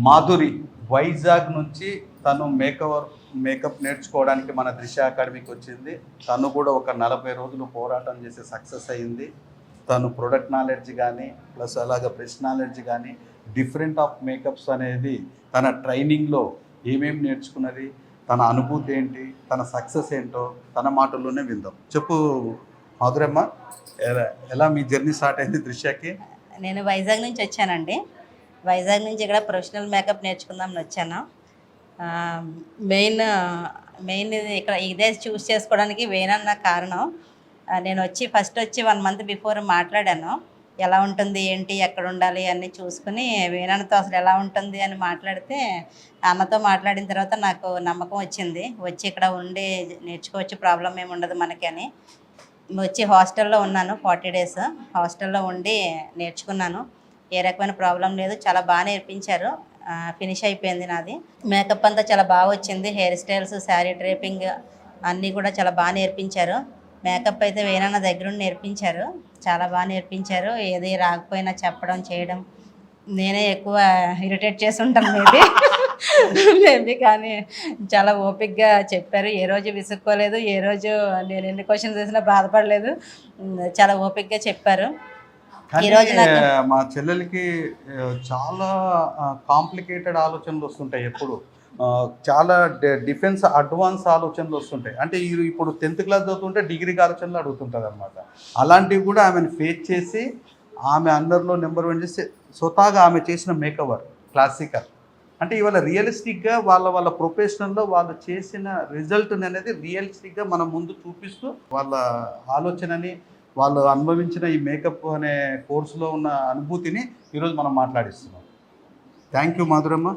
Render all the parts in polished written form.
మాధురి వైజాగ్ నుంచి తను మేకప్ నేర్చుకోవడానికి మన దిశ అకాడమీకి వచ్చింది. తను కూడా ఒక 40 రోజులు పోరాటం చేసి సక్సెస్ అయ్యింది. తను ప్రొడక్ట్ నాలెడ్జ్ కానీ ప్లస్ అలాగే బ్రెస్ట్ నాలెడ్జ్ కానీ డిఫరెంట్ ఆఫ్ మేకప్స్ అనేది తన ట్రైనింగ్లో ఏమేమి నేర్చుకున్నది, తన అనుభూతి ఏంటి, తన సక్సెస్ ఏంటో తన మాటల్లోనే విందాం. చెప్పు మాధురమ్మ, ఎలా మీ జర్నీ స్టార్ట్ అయింది దిశకి? నేను వైజాగ్ నుంచి వచ్చానండి. వైజాగ్ నుంచి ఇక్కడ ప్రొఫెషనల్ మేకప్ నేర్చుకుందామని వచ్చాను. మెయిన్ ఇక్కడ ఇదే చూస్ చేసుకోవడానికి వేనన్న కారణం. నేను ఫస్ట్ వచ్చి 1 మంత్ బిఫోర్ మాట్లాడాను. ఎలా ఉంటుంది ఏంటి ఎక్కడ ఉండాలి అన్నీ చూసుకుని వేనన్నతో అసలు ఎలా ఉంటుంది అని మాట్లాడితే, అన్నతో మాట్లాడిన తర్వాత నాకు నమ్మకం వచ్చింది. వచ్చి ఇక్కడ ఉండి నేర్చుకోవచ్చు, ప్రాబ్లం ఏమి ఉండదు మనకి అని వచ్చి హాస్టల్లో ఉన్నాను. 40 డేస్ హాస్టల్లో ఉండి నేర్చుకున్నాను. ఏ రకమైన ప్రాబ్లం లేదు, చాలా బాగా నేర్పించారు. ఫినిష్ అయిపోయింది నాది. మేకప్ అంతా చాలా బాగా వచ్చింది. హెయిర్ స్టైల్స్, శారీ డ్రేపింగ్ అన్నీ కూడా చాలా బాగా నేర్పించారు. మేకప్ అయితే వేనన్న దగ్గరుండి నేర్పించారు, చాలా బాగా నేర్పించారు. ఏది రాకపోయినా చెప్పడం చేయడం, నేనే ఎక్కువ ఇరిటేట్ చేసి ఉంటాను మేబీ కానీ చాలా ఓపిక్గా చెప్పారు. ఏ రోజు విసుక్కోలేదు, ఏ రోజు నేను ఎన్ని క్వశ్చన్స్ వేసినా బాధపడలేదు. చాలా ఓపిక్గా చెప్పారు. ఈరోజు మా చెల్లెలకి చాలా కాంప్లికేటెడ్ ఆలోచనలు వస్తుంటాయి ఎప్పుడు, చాలా డిఫెన్స్ అడ్వాన్స్ ఆలోచనలు వస్తుంటాయి. అంటే ఇప్పుడు 10th క్లాస్ చదువుతుంటే డిగ్రీకి ఆలోచనలు అడుగుతుంటుంది అనమాట. అలాంటివి కూడా ఆమెను ఫేస్ చేసి ఆమె అందరిలో నెంబర్ 1 చేసి స్వతహాగా ఆమె చేసిన మేకవర్ క్లాసికల్. అంటే ఇవాళ రియలిస్టిక్గా వాళ్ళ ప్రొఫెషనల్లో వాళ్ళు చేసిన రిజల్ట్ని అనేది రియలిస్టిక్గా మనం ముందు చూపిస్తూ వాళ్ళ ఆలోచనని, వాళ్ళు అనుభవించిన ఈ మేకప్ అనే కోర్సులో ఉన్న అనుభూతిని ఈరోజు మనం మాట్లాడిస్తున్నాం. థ్యాంక్ యూ మాధురమ్మ.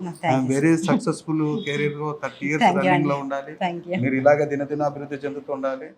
వెరీ సక్సెస్ఫుల్ కెరీర్ 30 years రన్నింగ్లో ఉండాలి. మీరు ఇలాగ దినదిన అభివృద్ధి చెందుతూ ఉండాలి.